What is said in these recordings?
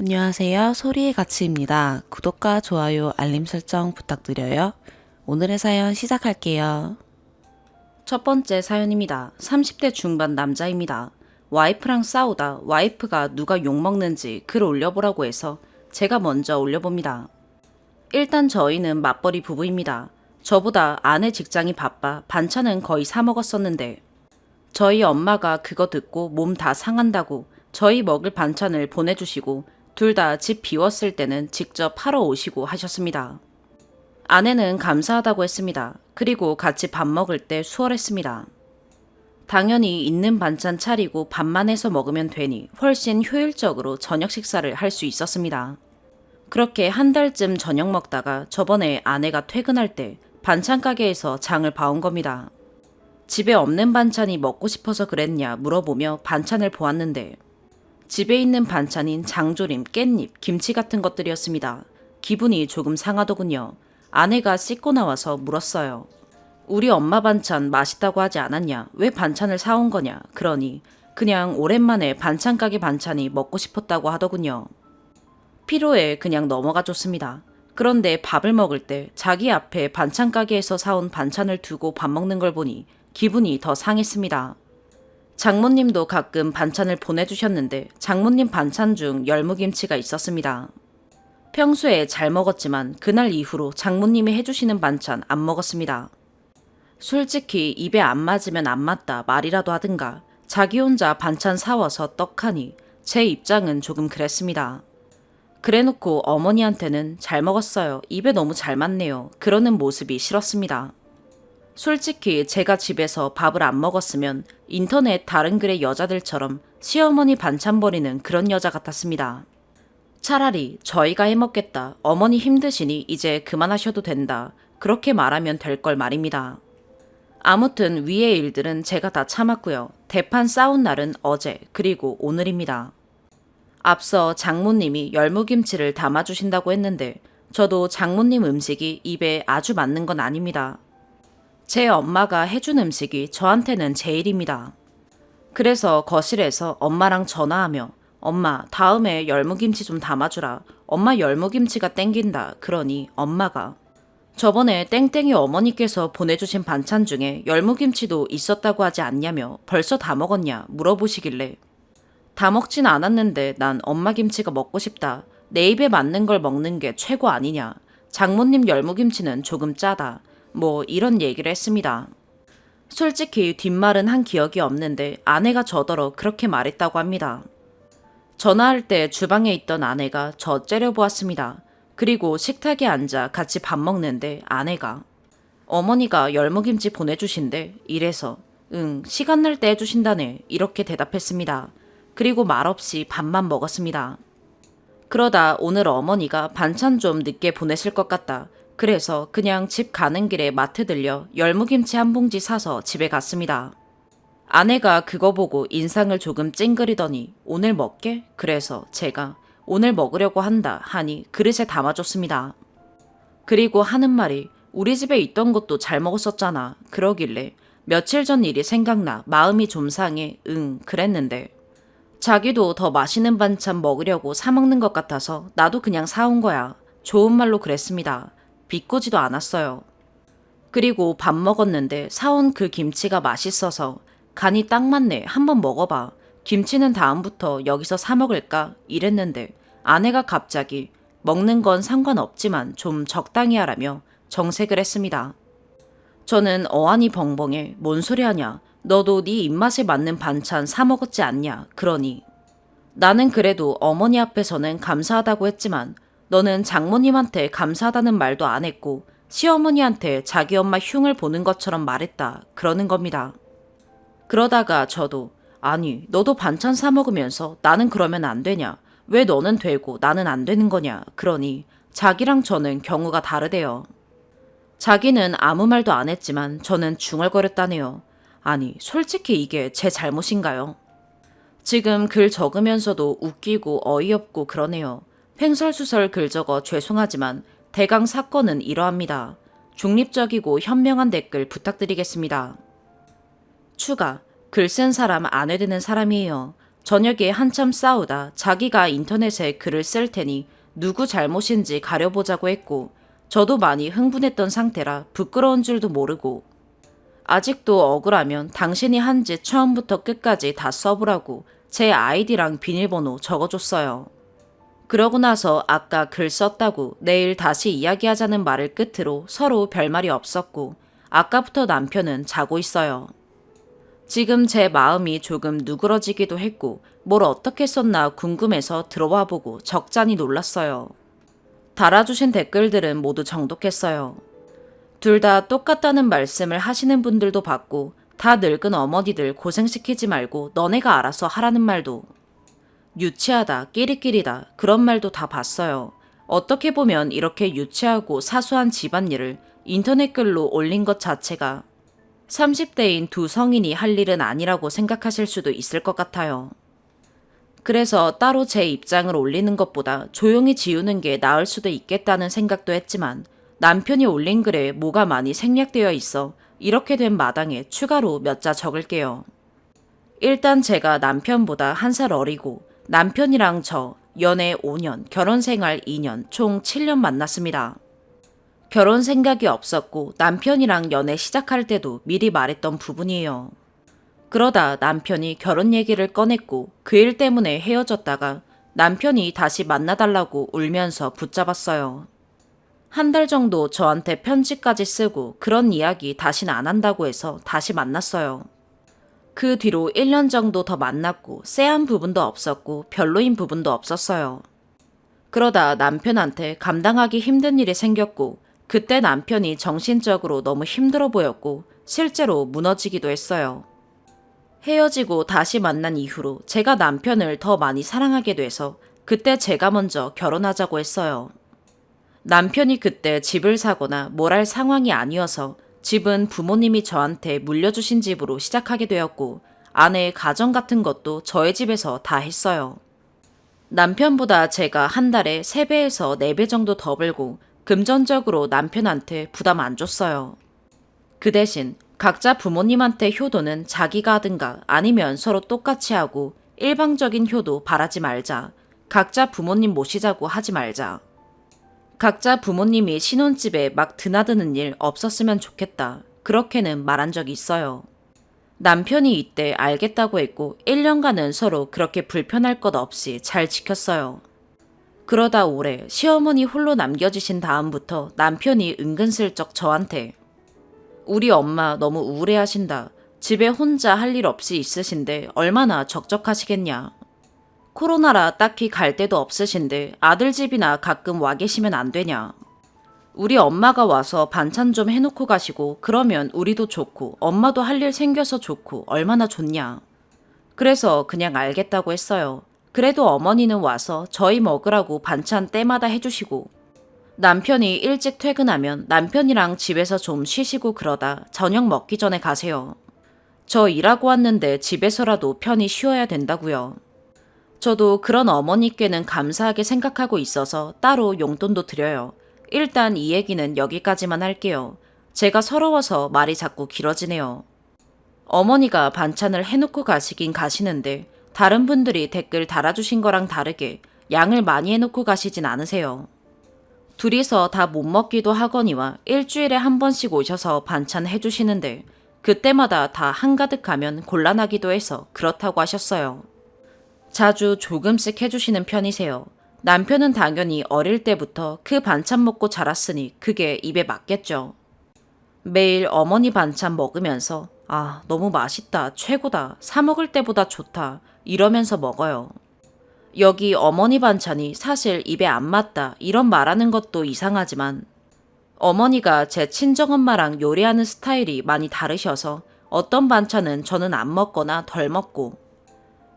안녕하세요. 소리의 가치입니다. 구독과 좋아요, 알림 설정 부탁드려요. 오늘의 사연 시작할게요. 첫 번째 사연입니다. 30대 중반 남자입니다. 와이프랑 싸우다 와이프가 누가 욕먹는지 글 올려보라고 해서 제가 먼저 올려봅니다. 일단 저희는 맞벌이 부부입니다. 저보다 아내 직장이 바빠 반찬은 거의 사 먹었었는데 저희 엄마가 그거 듣고 몸 다 상한다고 저희 먹을 반찬을 보내주시고 둘 다 집 비웠을 때는 직접 하러 오시고 하셨습니다. 아내는 감사하다고 했습니다. 그리고 같이 밥 먹을 때 수월했습니다. 당연히 있는 반찬 차리고 밥만 해서 먹으면 되니 훨씬 효율적으로 저녁 식사를 할 수 있었습니다. 그렇게 한 달쯤 저녁 먹다가 저번에 아내가 퇴근할 때 반찬 가게에서 장을 봐온 겁니다. 집에 없는 반찬이 먹고 싶어서 그랬냐 물어보며 반찬을 보았는데 집에 있는 반찬인 장조림, 깻잎, 김치 같은 것들이었습니다. 기분이 조금 상하더군요. 아내가 씻고 나와서 물었어요. 우리 엄마 반찬 맛있다고 하지 않았냐? 왜 반찬을 사온 거냐? 그러니 그냥 오랜만에 반찬 가게 반찬이 먹고 싶었다고 하더군요. 피로에 그냥 넘어가 줬습니다. 그런데 밥을 먹을 때 자기 앞에 반찬 가게에서 사온 반찬을 두고 밥 먹는 걸 보니 기분이 더 상했습니다. 장모님도 가끔 반찬을 보내주셨는데 장모님 반찬 중 열무김치가 있었습니다. 평소에 잘 먹었지만 그날 이후로 장모님이 해주시는 반찬 안 먹었습니다. 솔직히 입에 안 맞으면 안 맞다 말이라도 하든가 자기 혼자 반찬 사와서 떡하니 제 입장은 조금 그랬습니다. 그래놓고 어머니한테는 잘 먹었어요. 입에 너무 잘 맞네요. 그러는 모습이 싫었습니다. 솔직히 제가 집에서 밥을 안 먹었으면 인터넷 다른 글의 여자들처럼 시어머니 반찬 버리는 그런 여자 같았습니다. 차라리 저희가 해먹겠다. 어머니 힘드시니 이제 그만하셔도 된다. 그렇게 말하면 될 걸 말입니다. 아무튼 위의 일들은 제가 다 참았고요. 대판 싸운 날은 어제 그리고 오늘입니다. 앞서 장모님이 열무김치를 담아주신다고 했는데 저도 장모님 음식이 입에 아주 맞는 건 아닙니다. 제 엄마가 해준 음식이 저한테는 제일입니다. 그래서 거실에서 엄마랑 전화하며 엄마 다음에 열무김치 좀 담아주라. 엄마 열무김치가 땡긴다. 그러니 엄마가 저번에 땡땡이 어머니께서 보내주신 반찬 중에 열무김치도 있었다고 하지 않냐며 벌써 다 먹었냐 물어보시길래 다 먹진 않았는데 난 엄마 김치가 먹고 싶다. 내 입에 맞는 걸 먹는 게 최고 아니냐. 장모님 열무김치는 조금 짜다. 뭐 이런 얘기를 했습니다. 솔직히 뒷말은 한 기억이 없는데 아내가 저더러 그렇게 말했다고 합니다. 전화할 때 주방에 있던 아내가 저 째려보았습니다. 그리고 식탁에 앉아 같이 밥 먹는데 아내가 어머니가 열무김치 보내주신대 이래서 시간 날 때 해주신다네 이렇게 대답했습니다. 그리고 말없이 밥만 먹었습니다. 그러다 오늘 어머니가 반찬 좀 늦게 보내실 것 같다. 그래서 그냥 집 가는 길에 마트 들려 열무김치 한 봉지 사서 집에 갔습니다. 아내가 그거 보고 인상을 조금 찡그리더니 오늘 먹게? 그래서 제가 오늘 먹으려고 한다 하니 그릇에 담아줬습니다. 그리고 하는 말이 우리 집에 있던 것도 잘 먹었었잖아. 그러길래 며칠 전 일이 생각나 마음이 좀 상해 그랬는데 자기도 더 맛있는 반찬 먹으려고 사 먹는 것 같아서 나도 그냥 사온 거야. 좋은 말로 그랬습니다. 비꼬지도 않았어요. 그리고 밥 먹었는데 사온 그 김치가 맛있어서 간이 딱 맞네. 한번 먹어봐. 김치는 다음부터 여기서 사 먹을까? 이랬는데 아내가 갑자기 먹는 건 상관없지만 좀 적당히 하라며 정색을 했습니다. 저는 어안이 벙벙해. 뭔 소리 하냐. 너도 네 입맛에 맞는 반찬 사 먹었지 않냐. 그러니 나는 그래도 어머니 앞에서는 감사하다고 했지만 너는 장모님한테 감사하다는 말도 안 했고 시어머니한테 자기 엄마 흉을 보는 것처럼 말했다. 그러는 겁니다. 그러다가 저도 아니 너도 반찬 사 먹으면서 나는 그러면 안 되냐. 왜 너는 되고 나는 안 되는 거냐. 그러니 자기랑 저는 경우가 다르대요. 자기는 아무 말도 안 했지만 저는 중얼거렸다네요. 아니 솔직히 이게 제 잘못인가요? 지금 글 적으면서도 웃기고 어이없고 그러네요. 횡설수설 글 적어 죄송하지만 대강 사건은 이러합니다. 중립적이고 현명한 댓글 부탁드리겠습니다. 추가. 글 쓴 사람 안에 드는 사람이에요. 저녁에 한참 싸우다 자기가 인터넷에 글을 쓸 테니 누구 잘못인지 가려보자고 했고, 저도 많이 흥분했던 상태라 부끄러운 줄도 모르고, 아직도 억울하면 당신이 한 짓 처음부터 끝까지 다 써보라고 제 아이디랑 비밀번호 적어줬어요. 그러고 나서 아까 글 썼다고 내일 다시 이야기하자는 말을 끝으로 서로 별말이 없었고, 아까부터 남편은 자고 있어요. 지금 제 마음이 조금 누그러지기도 했고, 뭘 어떻게 썼나 궁금해서 들어와 보고 적잖이 놀랐어요. 달아주신 댓글들은 모두 정독했어요. 둘 다 똑같다는 말씀을 하시는 분들도 봤고, 다 늙은 어머니들 고생시키지 말고 너네가 알아서 하라는 말도, 유치하다, 끼리끼리다, 그런 말도 다 봤어요. 어떻게 보면 이렇게 유치하고 사소한 집안일을 인터넷 글로 올린 것 자체가 30대인 두 성인이 할 일은 아니라고 생각하실 수도 있을 것 같아요. 그래서 따로 제 입장을 올리는 것보다 조용히 지우는 게 나을 수도 있겠다는 생각도 했지만, 남편이 올린 글에 뭐가 많이 생략되어 있어 이렇게 된 마당에 추가로 몇 자 적을게요. 일단 제가 남편보다 1살 어리고, 남편이랑 저 연애 5년, 결혼 생활 2년, 총 7년 만났습니다. 결혼 생각이 없었고 남편이랑 연애 시작할 때도 미리 말했던 부분이에요. 그러다 남편이 결혼 얘기를 꺼냈고 그 일 때문에 헤어졌다가 남편이 다시 만나달라고 울면서 붙잡았어요. 1달 정도 저한테 편지까지 쓰고 그런 이야기 다신 안 한다고 해서 다시 만났어요. 그 뒤로 1년 정도 더 만났고 쎄한 부분도 없었고 별로인 부분도 없었어요. 그러다 남편한테 감당하기 힘든 일이 생겼고, 그때 남편이 정신적으로 너무 힘들어 보였고 실제로 무너지기도 했어요. 헤어지고 다시 만난 이후로 제가 남편을 더 많이 사랑하게 돼서 그때 제가 먼저 결혼하자고 했어요. 남편이 그때 집을 사거나 뭘 할 상황이 아니어서 집은 부모님이 저한테 물려주신 집으로 시작하게 되었고, 아내의 가정 같은 것도 저의 집에서 다 했어요. 남편보다 제가 한 달에 3배에서 4배 정도 더 벌고 금전적으로 남편한테 부담 안 줬어요. 그 대신 각자 부모님한테 효도는 자기가 하든가 아니면 서로 똑같이 하고, 일방적인 효도 바라지 말자. 각자 부모님 모시자고 하지 말자. 각자 부모님이 신혼집에 막 드나드는 일 없었으면 좋겠다. 그렇게는 말한 적이 있어요. 남편이 이때 알겠다고 했고 1년간은 서로 그렇게 불편할 것 없이 잘 지켰어요. 그러다 올해 시어머니 홀로 남겨지신 다음부터 남편이 은근슬쩍 저한테 "우리 엄마 너무 우울해하신다. 집에 혼자 할 일 없이 있으신데 얼마나 적적하시겠냐. 코로나라 딱히 갈 데도 없으신데 아들 집이나 가끔 와 계시면 안 되냐. 우리 엄마가 와서 반찬 좀 해놓고 가시고 그러면 우리도 좋고 엄마도 할 일 생겨서 좋고 얼마나 좋냐." 그래서 그냥 알겠다고 했어요. 그래도 어머니는 와서 저희 먹으라고 반찬 때마다 해주시고, 남편이 일찍 퇴근하면 남편이랑 집에서 좀 쉬시고 그러다 저녁 먹기 전에 가세요. 저 일하고 왔는데 집에서라도 편히 쉬어야 된다고요. 저도 그런 어머니께는 감사하게 생각하고 있어서 따로 용돈도 드려요. 일단 이 얘기는 여기까지만 할게요. 제가 서러워서 말이 자꾸 길어지네요. 어머니가 반찬을 해놓고 가시긴 가시는데 다른 분들이 댓글 달아주신 거랑 다르게 양을 많이 해놓고 가시진 않으세요. 둘이서 다 못 먹기도 하거니와 일주일에 한 번씩 오셔서 반찬 해주시는데 그때마다 다 한가득하면 곤란하기도 해서 그렇다고 하셨어요. 자주 조금씩 해주시는 편이세요. 남편은 당연히 어릴 때부터 그 반찬 먹고 자랐으니 그게 입에 맞겠죠. 매일 어머니 반찬 먹으면서 "아, 너무 맛있다, 최고다, 사 먹을 때보다 좋다" 이러면서 먹어요. 여기 어머니 반찬이 사실 입에 안 맞다 이런 말하는 것도 이상하지만, 어머니가 제 친정엄마랑 요리하는 스타일이 많이 다르셔서 어떤 반찬은 저는 안 먹거나 덜 먹고,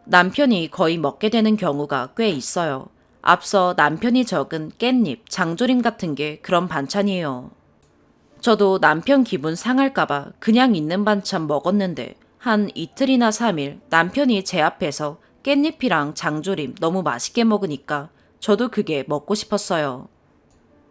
남편이 거의 먹게 되는 경우가 꽤 있어요. 앞서 남편이 적은 깻잎, 장조림 같은 게 그런 반찬이에요. 저도 남편 기분 상할까봐 그냥 있는 반찬 먹었는데 한 이틀이나 3일 남편이 제 앞에서 깻잎이랑 장조림 너무 맛있게 먹으니까 저도 그게 먹고 싶었어요.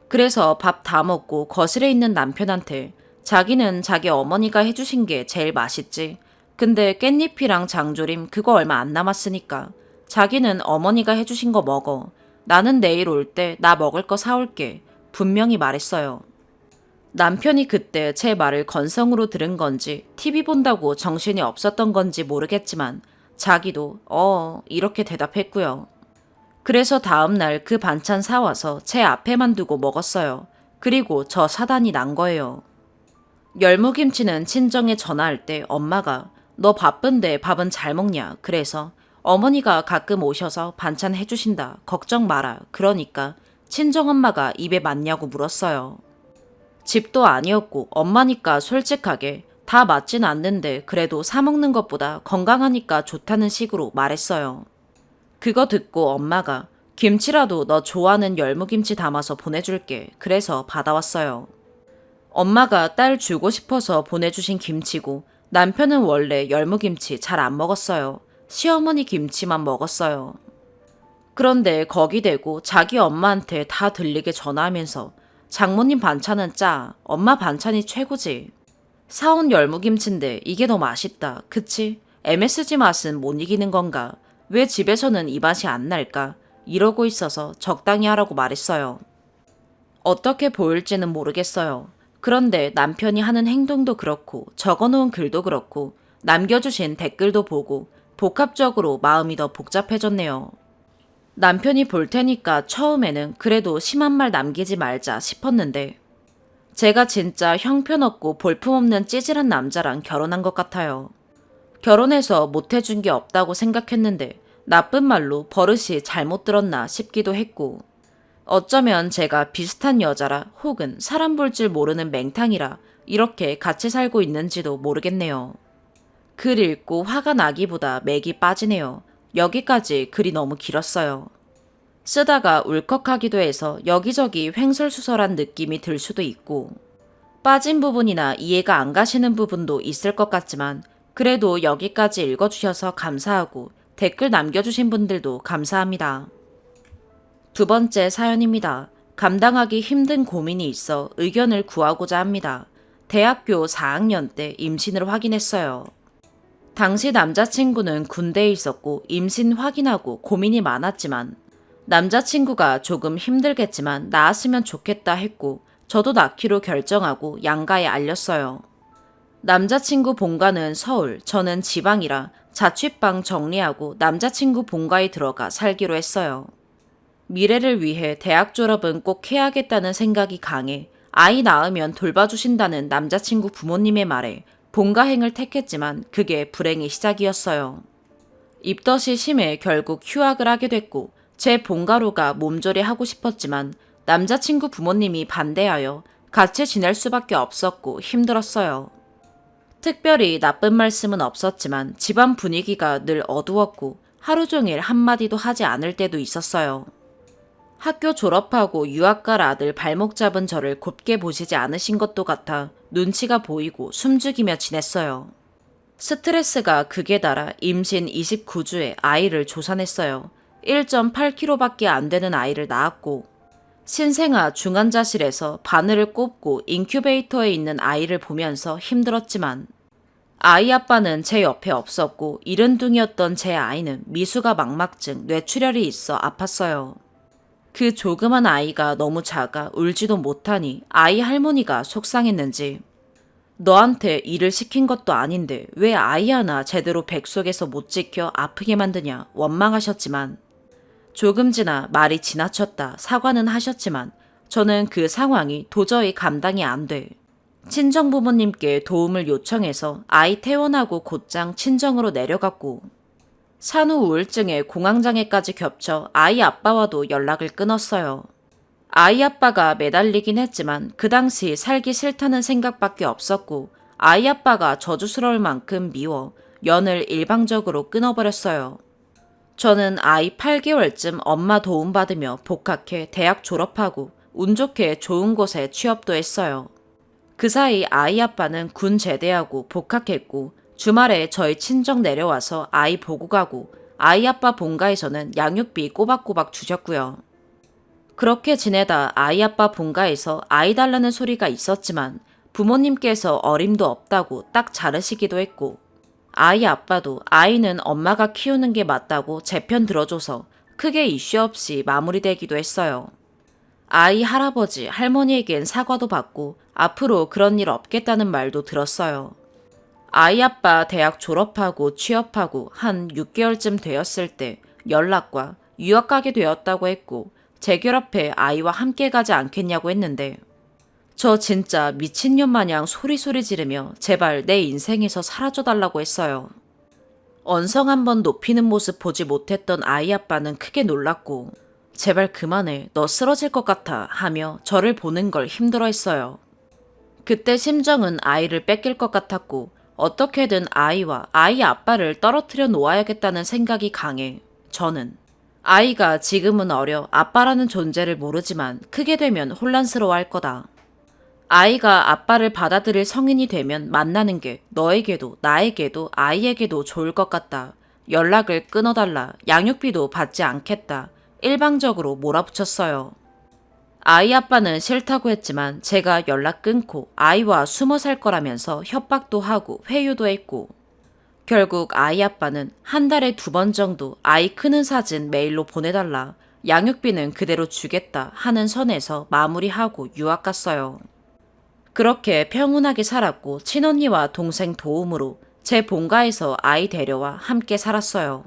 그래서 밥 다 먹고 거실에 있는 남편한테 자기는 자기 어머니가 해주신 게 제일 맛있지, 근데 깻잎이랑 장조림 그거 얼마 안 남았으니까 자기는 어머니가 해주신 거 먹어. 나는 내일 올 때 나 먹을 거 사올게. 분명히 말했어요. 남편이 그때 제 말을 건성으로 들은 건지 TV 본다고 정신이 없었던 건지 모르겠지만 자기도 이렇게 대답했고요. 그래서 다음날 그 반찬 사와서 제 앞에만 두고 먹었어요. 그리고 저 사단이 난 거예요. 열무김치는 친정에 전화할 때 엄마가 너 바쁜데 밥은 잘 먹냐? 그래서 어머니가 가끔 오셔서 반찬 해주신다. 걱정 마라. 그러니까 친정엄마가 입에 맞냐고 물었어요. 집도 아니었고 엄마니까 솔직하게 다 맞진 않는데 그래도 사 먹는 것보다 건강하니까 좋다는 식으로 말했어요. 그거 듣고 엄마가 김치라도 너 좋아하는 열무김치 담아서 보내줄게. 그래서 받아왔어요. 엄마가 딸 주고 싶어서 보내주신 김치고 남편은 원래 열무김치 잘 안 먹었어요. 시어머니 김치만 먹었어요. 그런데 거기 대고 자기 엄마한테 다 들리게 전화하면서 장모님 반찬은 짜. 엄마 반찬이 최고지. 사온 열무김치인데 이게 더 맛있다. 그치? MSG 맛은 못 이기는 건가? 왜 집에서는 이 맛이 안 날까? 이러고 있어서 적당히 하라고 말했어요. 어떻게 보일지는 모르겠어요. 그런데 남편이 하는 행동도 그렇고 적어놓은 글도 그렇고 남겨주신 댓글도 보고 복합적으로 마음이 더 복잡해졌네요. 남편이 볼 테니까 처음에는 그래도 심한 말 남기지 말자 싶었는데 제가 진짜 형편없고 볼품없는 찌질한 남자랑 결혼한 것 같아요. 결혼해서 못해준 게 없다고 생각했는데 나쁜 말로 버릇이 잘못 들었나 싶기도 했고 어쩌면 제가 비슷한 여자라 혹은 사람 볼 줄 모르는 맹탕이라 이렇게 같이 살고 있는지도 모르겠네요. 글 읽고 화가 나기보다 맥이 빠지네요. 여기까지 글이 너무 길었어요. 쓰다가 울컥하기도 해서 여기저기 횡설수설한 느낌이 들 수도 있고 빠진 부분이나 이해가 안 가시는 부분도 있을 것 같지만 그래도 여기까지 읽어주셔서 감사하고 댓글 남겨주신 분들도 감사합니다. 두 번째 사연입니다. 감당하기 힘든 고민이 있어 의견을 구하고자 합니다. 대학교 4학년 때 임신을 확인했어요. 당시 남자친구는 군대에 있었고 임신 확인하고 고민이 많았지만 남자친구가 조금 힘들겠지만 낳았으면 좋겠다 했고 저도 낳기로 결정하고 양가에 알렸어요. 남자친구 본가는 서울, 저는 지방이라 자취방 정리하고 남자친구 본가에 들어가 살기로 했어요. 미래를 위해 대학 졸업은 꼭 해야겠다는 생각이 강해 아이 낳으면 돌봐주신다는 남자친구 부모님의 말에 본가행을 택했지만 그게 불행의 시작이었어요. 입덧이 심해 결국 휴학을 하게 됐고 제 본가로가 몸조리 하고 싶었지만 남자친구 부모님이 반대하여 같이 지낼 수밖에 없었고 힘들었어요. 특별히 나쁜 말씀은 없었지만 집안 분위기가 늘 어두웠고 하루 종일 한마디도 하지 않을 때도 있었어요. 학교 졸업하고 유학 갈 아들 발목 잡은 저를 곱게 보시지 않으신 것도 같아 눈치가 보이고 숨죽이며 지냈어요. 스트레스가 극에 달아 임신 29주에 아이를 조산했어요. 1.8kg밖에 안 되는 아이를 낳았고 신생아 중환자실에서 바늘을 꼽고 인큐베이터에 있는 아이를 보면서 힘들었지만 아이 아빠는 제 옆에 없었고 이른둥이었던 제 아이는 미수가 망막증, 뇌출혈이 있어 아팠어요. 그 조그만 아이가 너무 작아 울지도 못하니 아이 할머니가 속상했는지 너한테 일을 시킨 것도 아닌데 왜 아이 하나 제대로 뱃속에서 못 지켜 아프게 만드냐 원망하셨지만 조금 지나 말이 지나쳤다 사과는 하셨지만 저는 그 상황이 도저히 감당이 안 돼. 친정 부모님께 도움을 요청해서 아이 퇴원하고 곧장 친정으로 내려갔고 산후 우울증에 공황장애까지 겹쳐 아이 아빠와도 연락을 끊었어요. 아이 아빠가 매달리긴 했지만 그 당시 살기 싫다는 생각밖에 없었고 아이 아빠가 저주스러울 만큼 미워 연을 일방적으로 끊어버렸어요. 저는 아이 8개월쯤 엄마 도움받으며 복학해 대학 졸업하고 운 좋게 좋은 곳에 취업도 했어요. 그 사이 아이 아빠는 군 제대하고 복학했고 주말에 저희 친정 내려와서 아이 보고 가고 아이 아빠 본가에서는 양육비 꼬박꼬박 주셨고요. 그렇게 지내다 아이 아빠 본가에서 아이 달라는 소리가 있었지만 부모님께서 어림도 없다고 딱 자르시기도 했고 아이 아빠도 아이는 엄마가 키우는 게 맞다고 제 편 들어줘서 크게 이슈 없이 마무리되기도 했어요. 아이 할아버지, 할머니에겐 사과도 받고 앞으로 그런 일 없겠다는 말도 들었어요. 아이 아빠 대학 졸업하고 취업하고 한 6개월쯤 되었을 때 연락과 유학 가게 되었다고 했고 재결합해 아이와 함께 가지 않겠냐고 했는데 저 진짜 미친년 마냥 소리소리 지르며 제발 내 인생에서 사라져달라고 했어요. 언성 한번 높이는 모습 보지 못했던 아이 아빠는 크게 놀랐고 제발 그만해 너 쓰러질 것 같아 하며 저를 보는 걸 힘들어 했어요. 그때 심정은 아이를 뺏길 것 같았고 어떻게든 아이와 아이 아빠를 떨어뜨려 놓아야겠다는 생각이 강해 저는 아이가 지금은 어려 아빠라는 존재를 모르지만 크게 되면 혼란스러워할 거다. 아이가 아빠를 받아들일 성인이 되면 만나는 게 너에게도 나에게도 아이에게도 좋을 것 같다. 연락을 끊어달라. 양육비도 받지 않겠다. 일방적으로 몰아붙였어요. 아이 아빠는 싫다고 했지만 제가 연락 끊고 아이와 숨어 살 거라면서 협박도 하고 회유도 했고 결국 아이 아빠는 한 달에 2번 정도 아이 크는 사진 메일로 보내달라. 양육비는 그대로 주겠다 하는 선에서 마무리하고 유학 갔어요. 그렇게 평온하게 살았고 친언니와 동생 도움으로 제 본가에서 아이 데려와 함께 살았어요.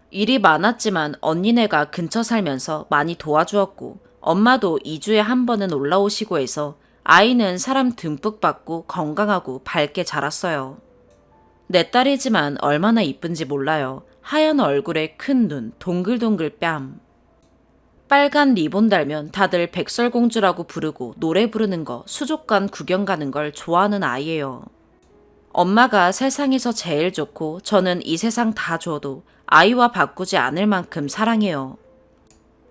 일이 많았지만 언니네가 근처 살면서 많이 도와주었고 엄마도 2주에 한 번은 올라오시고 해서 아이는 사람 듬뿍 받고 건강하고 밝게 자랐어요. 내 딸이지만 얼마나 이쁜지 몰라요. 하얀 얼굴에 큰 눈, 동글동글 뺨. 빨간 리본 달면 다들 백설공주라고 부르고 노래 부르는 거, 수족관 구경 가는 걸 좋아하는 아이예요. 엄마가 세상에서 제일 좋고 저는 이 세상 다 줘도 아이와 바꾸지 않을 만큼 사랑해요.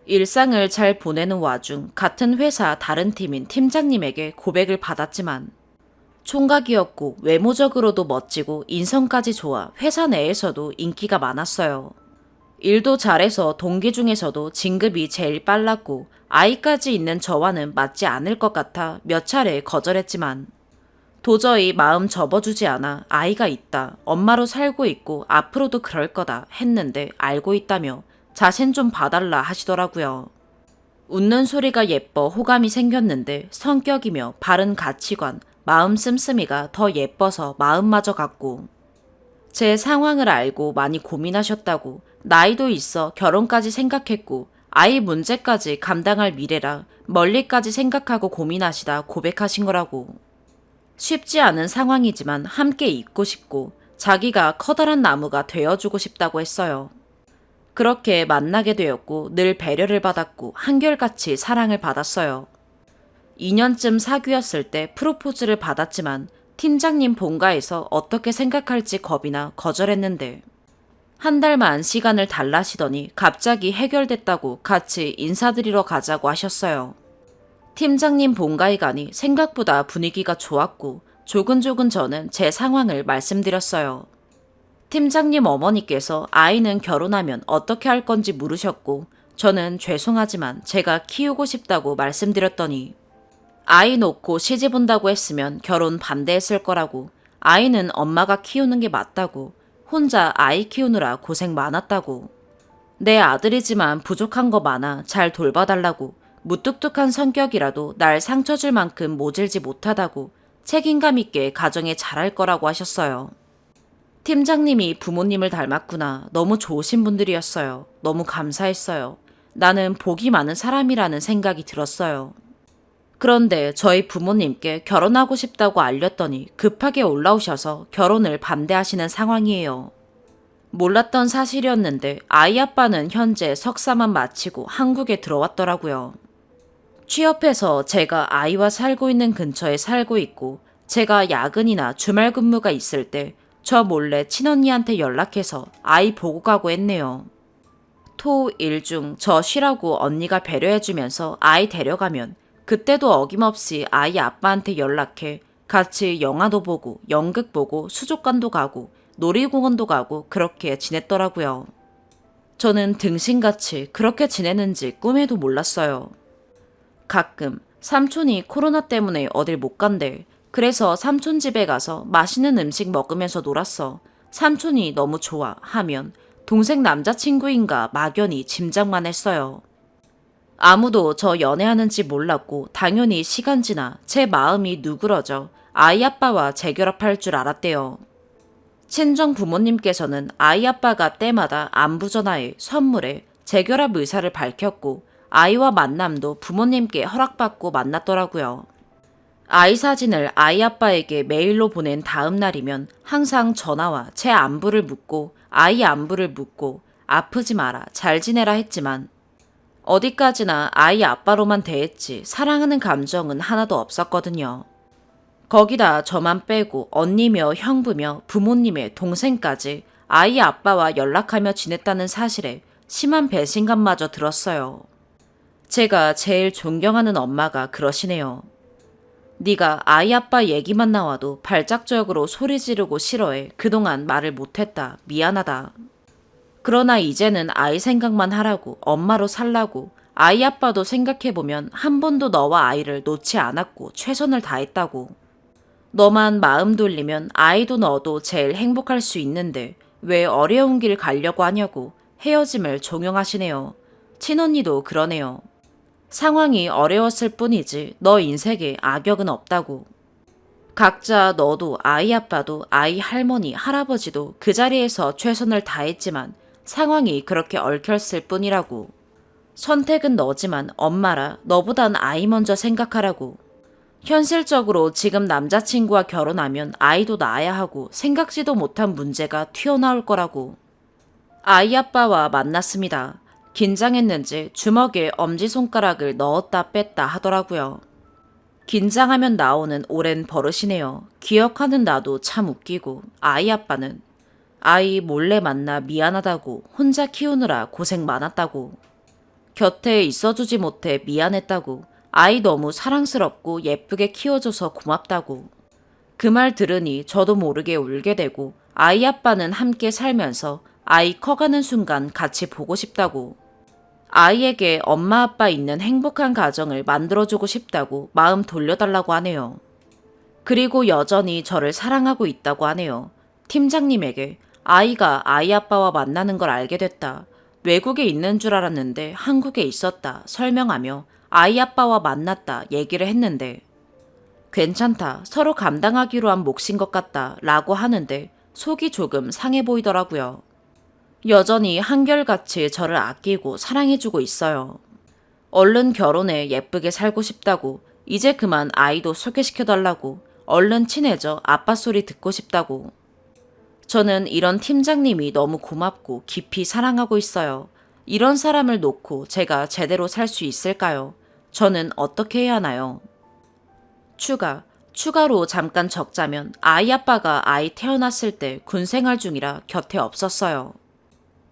일상을 잘 보내는 와중 같은 회사 다른 팀인 팀장님에게 고백을 받았지만 총각이었고 외모적으로도 멋지고 인성까지 좋아 회사 내에서도 인기가 많았어요. 일도 잘해서 동기 중에서도 진급이 제일 빨랐고 아이까지 있는 저와는 맞지 않을 것 같아 몇 차례 거절했지만 도저히 마음 접어주지 않아 아이가 있다, 엄마로 살고 있고 앞으로도 그럴 거다 했는데 알고 있다며 자신 좀 봐달라 하시더라고요. 웃는 소리가 예뻐 호감이 생겼는데 성격이며 바른 가치관, 마음 씀씀이가 더 예뻐서 마음마저 갔고 제 상황을 알고 많이 고민하셨다고 나이도 있어 결혼까지 생각했고 아이 문제까지 감당할 미래라 멀리까지 생각하고 고민하시다 고백하신 거라고. 쉽지 않은 상황이지만 함께 있고 싶고 자기가 커다란 나무가 되어주고 싶다고 했어요. 그렇게 만나게 되었고 늘 배려를 받았고 한결같이 사랑을 받았어요. 2년쯤 사귀었을 때 프로포즈를 받았지만 팀장님 본가에서 어떻게 생각할지 겁이나 거절했는데 한 달만 시간을 달라시더니 갑자기 해결됐다고 같이 인사드리러 가자고 하셨어요. 팀장님 본가에 가니 생각보다 분위기가 좋았고 조근조근 저는 제 상황을 말씀드렸어요. 팀장님 어머니께서 아이는 결혼하면 어떻게 할 건지 물으셨고 저는 죄송하지만 제가 키우고 싶다고 말씀드렸더니 아이 놓고 시집 온다고 했으면 결혼 반대했을 거라고, 아이는 엄마가 키우는 게 맞다고, 혼자 아이 키우느라 고생 많았다고, 내 아들이지만 부족한 거 많아 잘 돌봐달라고, 무뚝뚝한 성격이라도 날 상처 줄 만큼 모질지 못하다고 책임감 있게 가정에 잘할 거라고 하셨어요. 팀장님이 부모님을 닮았구나. 너무 좋으신 분들이었어요. 너무 감사했어요. 나는 복이 많은 사람이라는 생각이 들었어요. 그런데 저희 부모님께 결혼하고 싶다고 알렸더니 급하게 올라오셔서 결혼을 반대하시는 상황이에요. 몰랐던 사실이었는데 아이 아빠는 현재 석사만 마치고 한국에 들어왔더라고요. 취업해서 제가 아이와 살고 있는 근처에 살고 있고 제가 야근이나 주말 근무가 있을 때 저 몰래 친언니한테 연락해서 아이 보고 가고 했네요. 토, 일 중 저 쉬라고 언니가 배려해주면서 아이 데려가면 그때도 어김없이 아이 아빠한테 연락해 같이 영화도 보고 연극 보고 수족관도 가고 놀이공원도 가고 그렇게 지냈더라고요. 저는 등신같이 그렇게 지내는지 꿈에도 몰랐어요. 가끔 삼촌이 코로나 때문에 어딜 못 간대. 그래서 삼촌 집에 가서 맛있는 음식 먹으면서 놀았어. 삼촌이 너무 좋아 하면 동생 남자친구인가 막연히 짐작만 했어요. 아무도 저 연애하는지 몰랐고 당연히 시간 지나 제 마음이 누그러져 아이 아빠와 재결합할 줄 알았대요. 친정 부모님께서는 아이 아빠가 때마다 안부 전화에 선물에 재결합 의사를 밝혔고 아이와 만남도 부모님께 허락받고 만났더라고요. 아이 사진을 아이 아빠에게 메일로 보낸 다음 날이면 항상 전화와 제 안부를 묻고 아이 안부를 묻고 아프지 마라 잘 지내라 했지만 어디까지나 아이 아빠로만 대했지 사랑하는 감정은 하나도 없었거든요. 거기다 저만 빼고 언니며 형부며 부모님의 동생까지 아이 아빠와 연락하며 지냈다는 사실에 심한 배신감마저 들었어요. 제가 제일 존경하는 엄마가 그러시네요. 네가 아이 아빠 얘기만 나와도 발작적으로 소리 지르고 싫어해 그동안 말을 못했다. 미안하다. 그러나 이제는 아이 생각만 하라고 엄마로 살라고 아이 아빠도 생각해보면 한 번도 너와 아이를 놓지 않았고 최선을 다했다고. 너만 마음 돌리면 아이도 너도 제일 행복할 수 있는데 왜 어려운 길 가려고 하냐고 헤어짐을 종용하시네요. 친언니도 그러네요. 상황이 어려웠을 뿐이지 너 인생에 악역은 없다고. 각자 너도 아이 아빠도 아이 할머니 할아버지도 그 자리에서 최선을 다했지만 상황이 그렇게 얽혔을 뿐이라고. 선택은 너지만 엄마라 너보단 아이 먼저 생각하라고. 현실적으로 지금 남자친구와 결혼하면 아이도 낳아야 하고 생각지도 못한 문제가 튀어나올 거라고. 아이 아빠와 만났습니다. 긴장했는지 주먹에 엄지손가락을 넣었다 뺐다 하더라고요. 긴장하면 나오는 오랜 버릇이네요. 기억하는 나도 참 웃기고 아이 아빠는 아이 몰래 만나 미안하다고 혼자 키우느라 고생 많았다고 곁에 있어주지 못해 미안했다고 아이 너무 사랑스럽고 예쁘게 키워줘서 고맙다고 그 말 들으니 저도 모르게 울게 되고 아이 아빠는 함께 살면서 아이 커가는 순간 같이 보고 싶다고 아이에게 엄마 아빠 있는 행복한 가정을 만들어주고 싶다고 마음 돌려달라고 하네요. 그리고 여전히 저를 사랑하고 있다고 하네요. 팀장님에게 아이가 아이 아빠와 만나는 걸 알게 됐다. 외국에 있는 줄 알았는데 한국에 있었다. 설명하며 아이 아빠와 만났다 얘기를 했는데 괜찮다. 서로 감당하기로 한 몫인 것 같다 라고 하는데 속이 조금 상해 보이더라고요. 여전히 한결같이 저를 아끼고 사랑해주고 있어요. 얼른 결혼해 예쁘게 살고 싶다고 이제 그만 아이도 소개시켜달라고 얼른 친해져 아빠 소리 듣고 싶다고. 저는 이런 팀장님이 너무 고맙고 깊이 사랑하고 있어요. 이런 사람을 놓고 제가 제대로 살 수 있을까요? 저는 어떻게 해야 하나요? 추가로 잠깐 적자면 아이 아빠가 아이 태어났을 때 군생활 중이라 곁에 없었어요.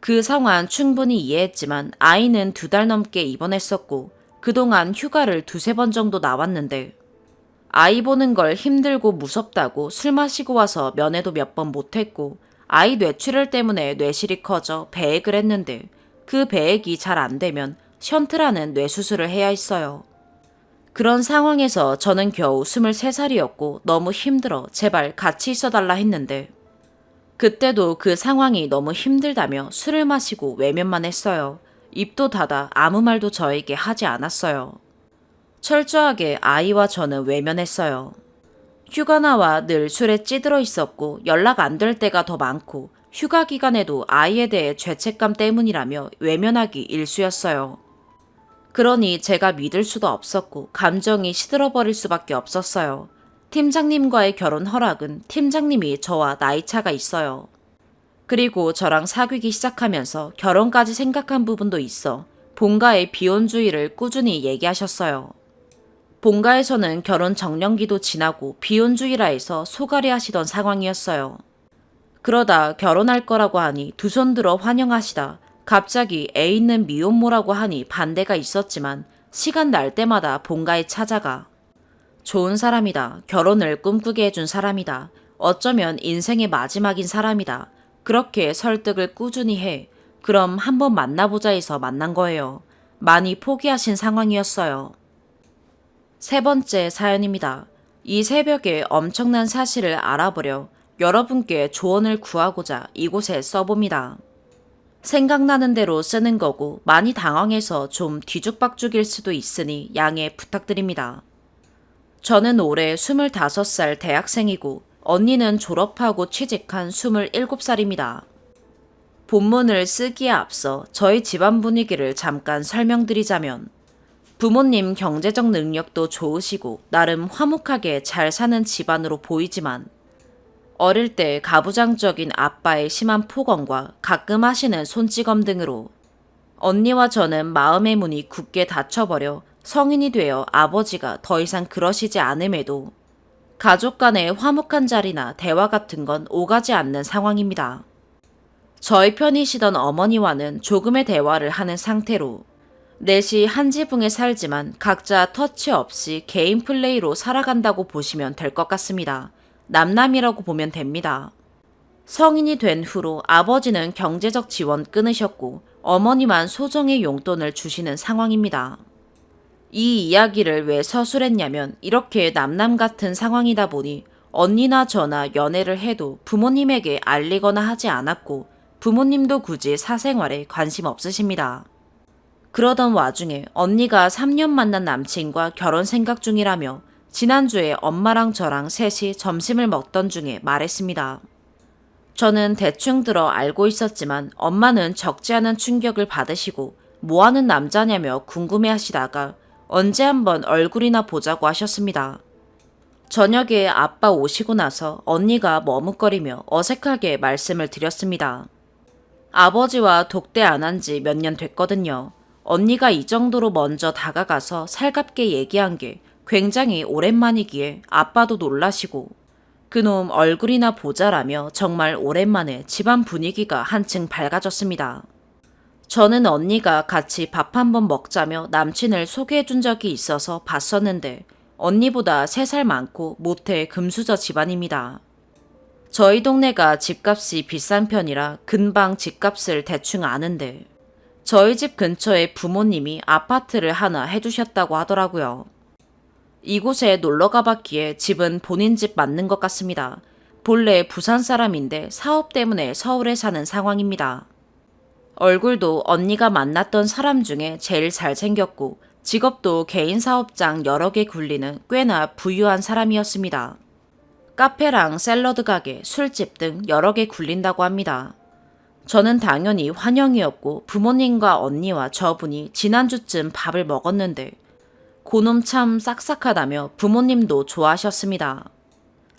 그 상황 충분히 이해했지만 아이는 2달 넘게 입원했었고 그동안 휴가를 2-3번 정도 나왔는데 아이 보는 걸 힘들고 무섭다고 술 마시고 와서 면회도 몇 번 못했고 아이 뇌출혈 때문에 뇌실이 커져 배액을 했는데 그 배액이 잘 안 되면 션트라는 뇌수술을 해야 했어요. 그런 상황에서 저는 겨우 23살이었고 너무 힘들어 제발 같이 있어달라 했는데 그때도 그 상황이 너무 힘들다며 술을 마시고 외면만 했어요. 입도 닫아 아무 말도 저에게 하지 않았어요. 철저하게 아이와 저는 외면했어요. 휴가 나와 늘 술에 찌들어 있었고 연락 안 될 때가 더 많고 휴가 기간에도 아이에 대해 죄책감 때문이라며 외면하기 일쑤였어요. 그러니 제가 믿을 수도 없었고 감정이 시들어버릴 수밖에 없었어요. 팀장님과의 결혼 허락은 팀장님이 저와 나이차가 있어요. 그리고 저랑 사귀기 시작하면서 결혼까지 생각한 부분도 있어 본가의 비혼주의를 꾸준히 얘기하셨어요. 본가에서는 결혼 정년기도 지나고 비혼주의라 해서 소갈이 하시던 상황이었어요. 그러다 결혼할 거라고 하니 두 손 들어 환영하시다 갑자기 애 있는 미혼모라고 하니 반대가 있었지만 시간 날 때마다 본가에 찾아가 좋은 사람이다. 결혼을 꿈꾸게 해준 사람이다. 어쩌면 인생의 마지막인 사람이다. 그렇게 설득을 꾸준히 해. 그럼 한번 만나보자 해서 만난 거예요. 많이 포기하신 상황이었어요. 3번째 사연입니다. 이 새벽에 엄청난 사실을 알아보려 여러분께 조언을 구하고자 이곳에 써봅니다. 생각나는 대로 쓰는 거고 많이 당황해서 좀 뒤죽박죽일 수도 있으니 양해 부탁드립니다. 저는 올해 25살 대학생이고 언니는 졸업하고 취직한 27살입니다. 본문을 쓰기에 앞서 저희 집안 분위기를 잠깐 설명드리자면 부모님 경제적 능력도 좋으시고 나름 화목하게 잘 사는 집안으로 보이지만 어릴 때 가부장적인 아빠의 심한 폭언과 가끔 하시는 손찌검 등으로 언니와 저는 마음의 문이 굳게 닫혀버려 성인이 되어 아버지가 더 이상 그러시지 않음에도 가족 간의 화목한 자리나 대화 같은 건 오가지 않는 상황입니다. 저희 편이시던 어머니와는 조금의 대화를 하는 상태로 넷이 한 지붕에 살지만 각자 터치 없이 개인 플레이로 살아간다고 보시면 될 것 같습니다. 남남이라고 보면 됩니다. 성인이 된 후로 아버지는 경제적 지원 끊으셨고 어머니만 소정의 용돈을 주시는 상황입니다. 이 이야기를 왜 서술했냐면 이렇게 남남 같은 상황이다 보니 언니나 저나 연애를 해도 부모님에게 알리거나 하지 않았고 부모님도 굳이 사생활에 관심 없으십니다. 그러던 와중에 언니가 3년 만난 남친과 결혼 생각 중이라며 지난주에 엄마랑 저랑 셋이 점심을 먹던 중에 말했습니다. 저는 대충 들어 알고 있었지만 엄마는 적지 않은 충격을 받으시고 뭐하는 남자냐며 궁금해하시다가 언제 한번 얼굴이나 보자고 하셨습니다. 저녁에 아빠 오시고 나서 언니가 머뭇거리며 어색하게 말씀을 드렸습니다. 아버지와 독대 안 한 지 몇 년 됐거든요. 언니가 이 정도로 먼저 다가가서 살갑게 얘기한 게 굉장히 오랜만이기에 아빠도 놀라시고 그놈 얼굴이나 보자라며 정말 오랜만에 집안 분위기가 한층 밝아졌습니다. 저는 언니가 같이 밥 한번 먹자며 남친을 소개해준 적이 있어서 봤었는데 언니보다 3살 많고 모태 금수저 집안입니다. 저희 동네가 집값이 비싼 편이라 근방 집값을 대충 아는데 저희 집 근처에 부모님이 아파트를 하나 해주셨다고 하더라고요. 이곳에 놀러 가봤기에 집은 본인 집 맞는 것 같습니다. 본래 부산 사람인데 사업 때문에 서울에 사는 상황입니다. 얼굴도 언니가 만났던 사람 중에 제일 잘생겼고 직업도 개인 사업장 여러 개 굴리는 꽤나 부유한 사람이었습니다. 카페랑 샐러드 가게, 술집 등 여러 개 굴린다고 합니다. 저는 당연히 환영이었고 부모님과 언니와 저분이 지난주쯤 밥을 먹었는데 고놈 참 싹싹하다며 부모님도 좋아하셨습니다.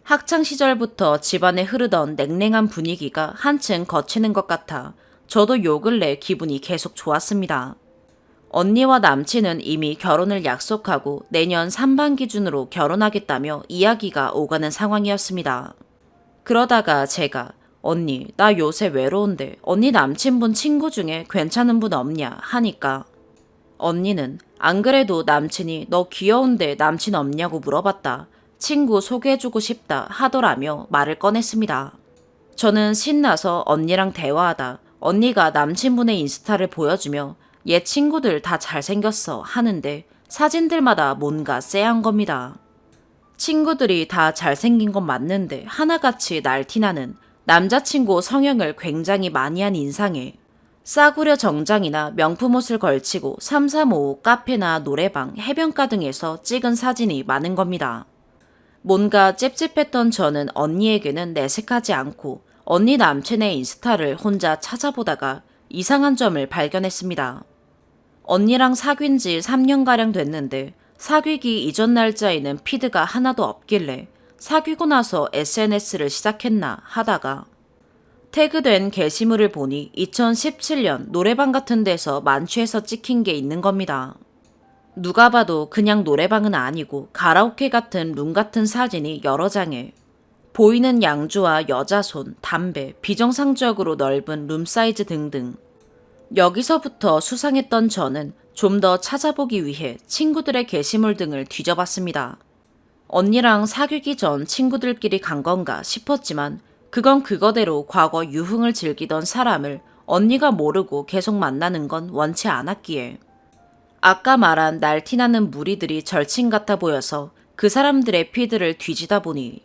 학창시절부터 집안에 흐르던 냉랭한 분위기가 한층 거치는 것 같아 저도 요 근래 기분이 계속 좋았습니다. 언니와 남친은 이미 결혼을 약속하고 내년 3반 기준으로 결혼하겠다며 이야기가 오가는 상황이었습니다. 그러다가 제가 언니, 나 요새 외로운데 언니 남친분 친구 중에 괜찮은 분 없냐 하니까 언니는 안 그래도 남친이 너 귀여운데 남친 없냐고 물어봤다. 친구 소개해주고 싶다 하더라며 말을 꺼냈습니다. 저는 신나서 언니랑 대화하다 언니가 남친분의 인스타를 보여주며 얘 친구들 다 잘생겼어 하는데 사진들마다 뭔가 쎄한 겁니다. 친구들이 다 잘생긴 건 맞는데 하나같이 날티나는 남자친구 성형을 굉장히 많이 한 인상에 싸구려 정장이나 명품 옷을 걸치고 335 카페나 노래방, 해변가 등에서 찍은 사진이 많은 겁니다. 뭔가 찝찝했던 저는 언니에게는 내색하지 않고 언니 남친의 인스타를 혼자 찾아보다가 이상한 점을 발견했습니다. 언니랑 사귄 지 3년가량 됐는데 사귀기 이전 날짜에는 피드가 하나도 없길래 사귀고 나서 SNS를 시작했나 하다가 태그된 게시물을 보니 2017년 노래방 같은 데서 만취해서 찍힌 게 있는 겁니다. 누가 봐도 그냥 노래방은 아니고 가라오케 같은 룸 같은 사진이 여러 장에 보이는 양주와 여자 손, 담배, 비정상적으로 넓은 룸 사이즈 등등. 여기서부터 수상했던 저는 좀 더 찾아보기 위해 친구들의 게시물 등을 뒤져봤습니다. 언니랑 사귀기 전 친구들끼리 간 건가 싶었지만 그건 그거대로 과거 유흥을 즐기던 사람을 언니가 모르고 계속 만나는 건 원치 않았기에 아까 말한 날티나는 무리들이 절친 같아 보여서 그 사람들의 피드를 뒤지다 보니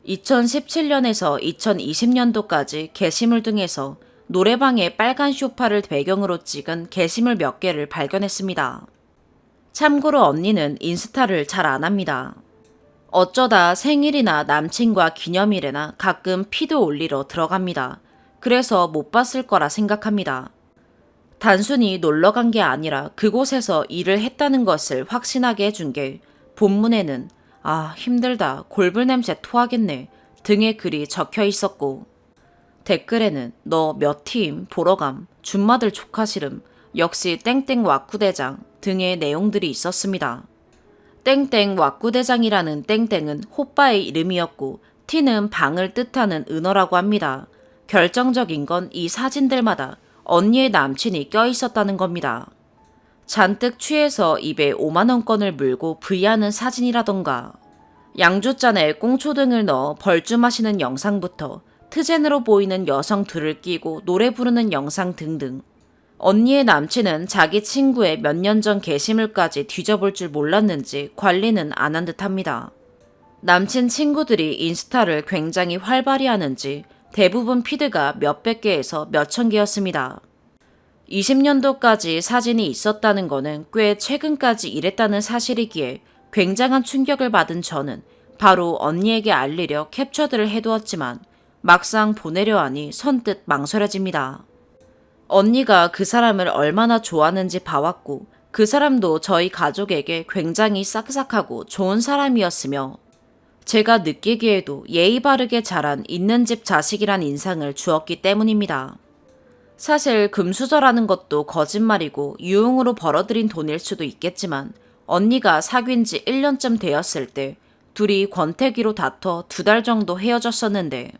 2017년에서 2020년도까지 게시물 등에서 노래방의 빨간 쇼파를 배경으로 찍은 게시물 몇 개를 발견했습니다. 참고로 언니는 인스타를 잘 안 합니다. 어쩌다 생일이나 남친과 기념일에나 가끔 피드 올리러 들어갑니다. 그래서 못 봤을 거라 생각합니다. 단순히 놀러 간 게 아니라 그곳에서 일을 했다는 것을 확신하게 해준 게 본문에는 아 힘들다 골불 냄새 토하겠네 등의 글이 적혀 있었고 댓글에는 너 몇 팀 보러감 줌마들 조카 싫음 역시 땡땡 왁구대장 등의 내용들이 있었습니다. 땡땡 왁구대장이라는 땡땡은 호빠의 이름이었고 T는 방을 뜻하는 은어라고 합니다. 결정적인 건 이 사진들마다 언니의 남친이 껴있었다는 겁니다. 잔뜩 취해서 입에 5만원권을 물고 브이하는 사진이라던가 양주잔에 꽁초 등을 넣어 벌주 마시는 영상부터 트젠으로 보이는 여성 둘을 끼고 노래 부르는 영상 등등 언니의 남친은 자기 친구의 몇 년 전 게시물까지 뒤져볼 줄 몰랐는지 관리는 안 한 듯합니다. 남친 친구들이 인스타를 굉장히 활발히 하는지 대부분 피드가 몇백 개에서 몇천 개였습니다. 20년도까지 사진이 있었다는 거는 꽤 최근까지 일했다는 사실이기에 굉장한 충격을 받은 저는 바로 언니에게 알리려 캡처들을 해두었지만 막상 보내려 하니 선뜻 망설여집니다. 언니가 그 사람을 얼마나 좋아하는지 봐왔고 그 사람도 저희 가족에게 굉장히 싹싹하고 좋은 사람이었으며 제가 느끼기에도 예의 바르게 자란 있는 집 자식이란 인상을 주었기 때문입니다. 사실 금수저라는 것도 거짓말이고 유흥으로 벌어들인 돈일 수도 있겠지만 언니가 사귄 지 1년쯤 되었을 때 둘이 권태기로 다퉈 2달 정도 헤어졌었는데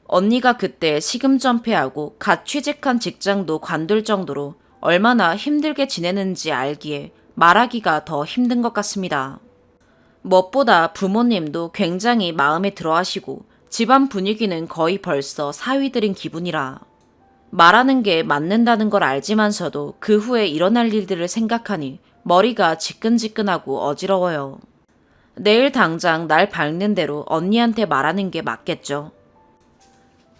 언니가 그때 시금전폐하고 갓 취직한 직장도 관둘 정도로 얼마나 힘들게 지내는지 알기에 말하기가 더 힘든 것 같습니다. 무엇보다 부모님도 굉장히 마음에 들어하시고 집안 분위기는 거의 벌써 사위들인 기분이라 말하는 게 맞는다는 걸 알지만서도 그 후에 일어날 일들을 생각하니 머리가 지끈지끈하고 어지러워요. 내일 당장 날 밝는 대로 언니한테 말하는 게 맞겠죠.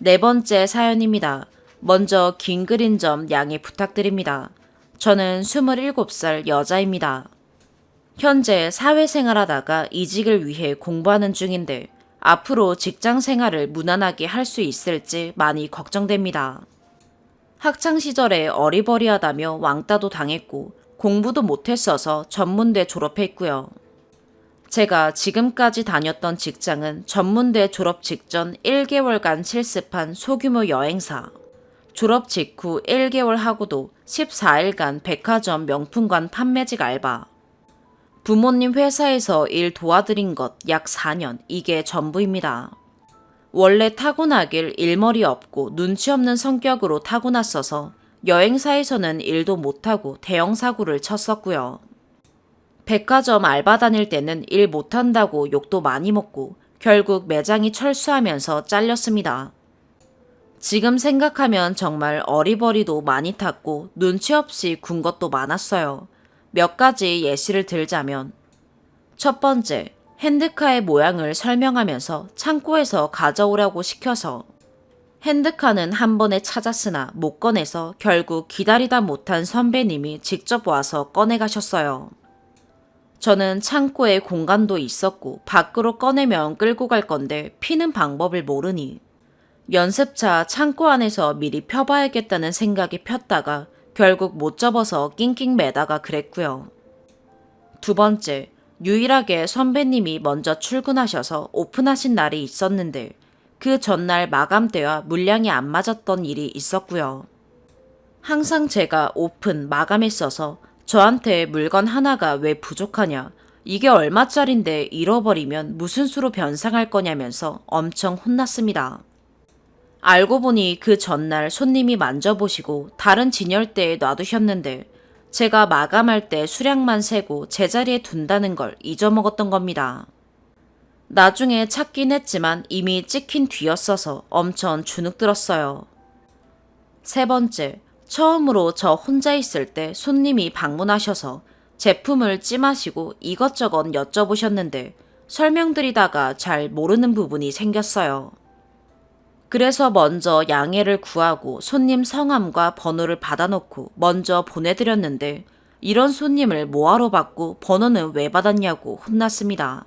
4번째 사연입니다. 먼저 긴 글인 점 양해 부탁드립니다. 저는 27살 여자입니다. 현재 사회생활하다가 이직을 위해 공부하는 중인데 앞으로 직장생활을 무난하게 할 수 있을지 많이 걱정됩니다. 학창시절에 어리버리하다며 왕따도 당했고 공부도 못했어서 전문대 졸업했고요. 제가 지금까지 다녔던 직장은 전문대 졸업 직전 1개월간 실습한 소규모 여행사, 졸업 직후 1개월 하고도 14일간 백화점 명품관 판매직 알바, 부모님 회사에서 일 도와드린 것 약 4년, 이게 전부입니다. 원래 타고나길 일머리 없고 눈치 없는 성격으로 타고났어서 여행사에서는 일도 못하고 대형 사고를 쳤었고요. 백화점 알바 다닐 때는 일 못한다고 욕도 많이 먹고 결국 매장이 철수하면서 잘렸습니다. 지금 생각하면 정말 어리버리도 많이 탔고 눈치 없이 군 것도 많았어요. 몇 가지 예시를 들자면 첫 번째, 핸드카의 모양을 설명하면서 창고에서 가져오라고 시켜서 핸드카는 한 번에 찾았으나 못 꺼내서 결국 기다리다 못한 선배님이 직접 와서 꺼내가셨어요. 저는 창고에 공간도 있었고 밖으로 꺼내면 끌고 갈 건데 피는 방법을 모르니 연습차 창고 안에서 미리 펴봐야겠다는 생각이 폈다가 결국 못 접어서 낑낑 매다가 그랬고요. 두 번째, 유일하게 선배님이 먼저 출근하셔서 오픈하신 날이 있었는데 그 전날 마감 때와 물량이 안 맞았던 일이 있었고요. 항상 제가 오픈, 마감했어서 저한테 물건 하나가 왜 부족하냐, 이게 얼마짜린데 잃어버리면 무슨 수로 변상할 거냐면서 엄청 혼났습니다. 알고 보니 그 전날 손님이 만져보시고 다른 진열대에 놔두셨는데 제가 마감할 때 수량만 세고 제자리에 둔다는 걸 잊어먹었던 겁니다. 나중에 찾긴 했지만 이미 찍힌 뒤였어서 엄청 주눅들었어요. 세 번째, 처음으로 저 혼자 있을 때 손님이 방문하셔서 제품을 찜하시고 이것저것 여쭤보셨는데 설명드리다가 잘 모르는 부분이 생겼어요. 그래서 먼저 양해를 구하고 손님 성함과 번호를 받아놓고 먼저 보내드렸는데 이런 손님을 뭐하러 받고 번호는 왜 받았냐고 혼났습니다.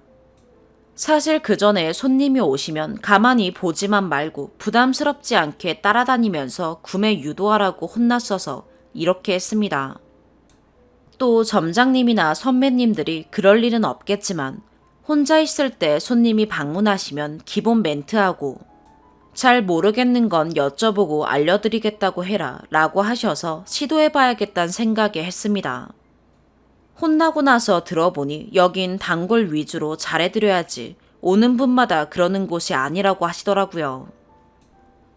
사실 그 전에 손님이 오시면 가만히 보지만 말고 부담스럽지 않게 따라다니면서 구매 유도하라고 혼났어서 이렇게 했습니다. 또 점장님이나 선배님들이 그럴 일은 없겠지만 혼자 있을 때 손님이 방문하시면 기본 멘트하고 잘 모르겠는 건 여쭤보고 알려드리겠다고 해라 라고 하셔서 시도해봐야겠다는 생각에 했습니다. 혼나고 나서 들어보니 여긴 단골 위주로 잘해드려야지 오는 분마다 그러는 곳이 아니라고 하시더라고요.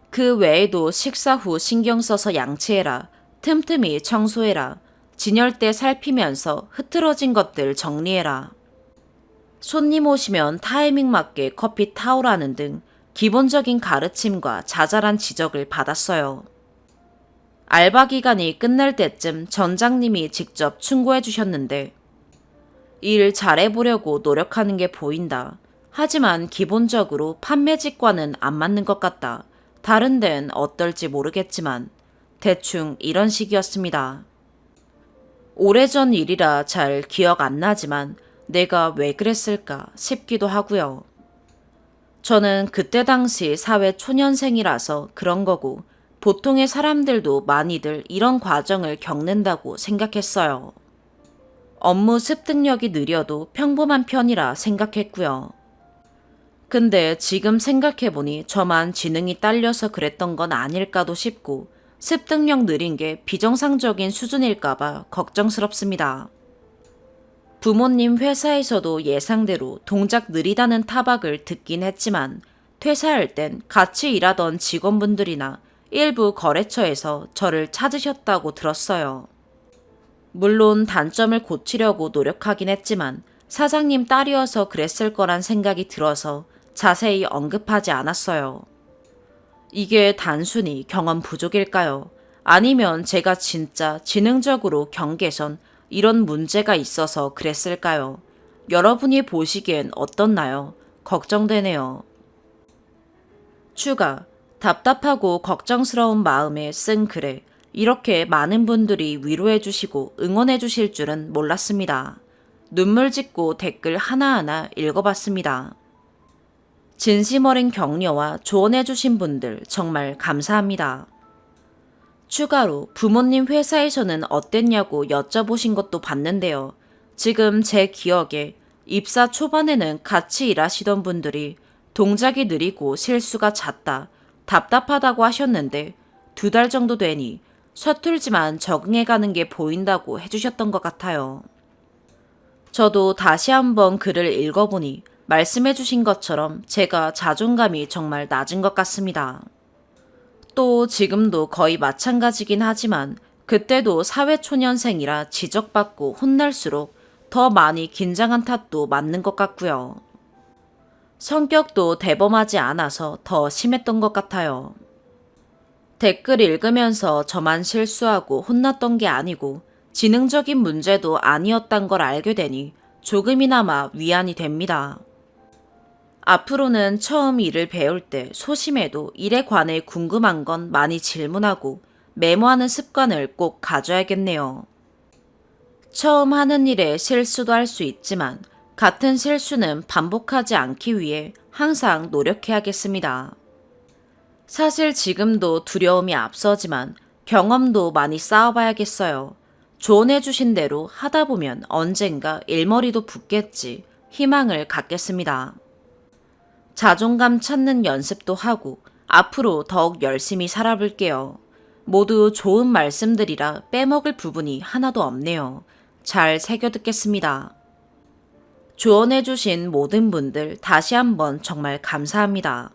그 외에도 식사 후 신경 써서 양치해라, 틈틈이 청소해라, 진열 때 살피면서 흐트러진 것들 정리해라. 손님 오시면 타이밍 맞게 커피 타오라는 등 기본적인 가르침과 자잘한 지적을 받았어요. 알바 기간이 끝날 때쯤 전장님이 직접 충고해 주셨는데 일 잘해보려고 노력하는 게 보인다. 하지만 기본적으로 판매직과는 안 맞는 것 같다. 다른 데는 어떨지 모르겠지만 대충 이런 식이었습니다. 오래전 일이라 잘 기억 안 나지만 내가 왜 그랬을까 싶기도 하고요. 저는 그때 당시 사회 초년생이라서 그런 거고 보통의 사람들도 많이들 이런 과정을 겪는다고 생각했어요. 업무 습득력이 느려도 평범한 편이라 생각했고요. 근데 지금 생각해보니 저만 지능이 딸려서 그랬던 건 아닐까도 싶고 습득력 느린 게 비정상적인 수준일까봐 걱정스럽습니다. 부모님 회사에서도 예상대로 동작 느리다는 타박을 듣긴 했지만 퇴사할 땐 같이 일하던 직원분들이나 일부 거래처에서 저를 찾으셨다고 들었어요. 물론 단점을 고치려고 노력하긴 했지만 사장님 딸이어서 그랬을 거란 생각이 들어서 자세히 언급하지 않았어요. 이게 단순히 경험 부족일까요? 아니면 제가 진짜 지능적으로 경계선 이런 문제가 있어서 그랬을까요? 여러분이 보시기엔 어떻나요? 걱정되네요. 추가, 답답하고 걱정스러운 마음에 쓴 글에 이렇게 많은 분들이 위로해 주시고 응원해 주실 줄은 몰랐습니다. 눈물 짓고 댓글 하나하나 읽어봤습니다. 진심 어린 격려와 조언해 주신 분들 정말 감사합니다. 추가로 부모님 회사에서는 어땠냐고 여쭤보신 것도 봤는데요. 지금 제 기억에 입사 초반에는 같이 일하시던 분들이 동작이 느리고 실수가 잦다, 답답하다고 하셨는데 2달 정도 되니 서툴지만 적응해가는 게 보인다고 해주셨던 것 같아요. 저도 다시 한번 글을 읽어보니 말씀해주신 것처럼 제가 자존감이 정말 낮은 것 같습니다. 또 지금도 거의 마찬가지긴 하지만 그때도 사회초년생이라 지적받고 혼날수록 더 많이 긴장한 탓도 맞는 것 같고요. 성격도 대범하지 않아서 더 심했던 것 같아요. 댓글 읽으면서 저만 실수하고 혼났던 게 아니고 지능적인 문제도 아니었단 걸 알게 되니 조금이나마 위안이 됩니다. 앞으로는 처음 일을 배울 때 소심해도 일에 관해 궁금한 건 많이 질문하고 메모하는 습관을 꼭 가져야겠네요. 처음 하는 일에 실수도 할 수 있지만 같은 실수는 반복하지 않기 위해 항상 노력해야겠습니다. 사실 지금도 두려움이 앞서지만 경험도 많이 쌓아봐야겠어요. 조언해주신 대로 하다 보면 언젠가 일머리도 붙겠지 희망을 갖겠습니다. 자존감 찾는 연습도 하고 앞으로 더욱 열심히 살아볼게요. 모두 좋은 말씀들이라 빼먹을 부분이 하나도 없네요. 잘 새겨듣겠습니다. 조언해주신 모든 분들 다시 한번 정말 감사합니다.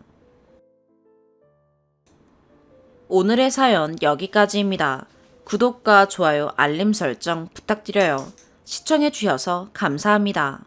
오늘의 사연 여기까지입니다. 구독과 좋아요, 알림 설정 부탁드려요. 시청해주셔서 감사합니다.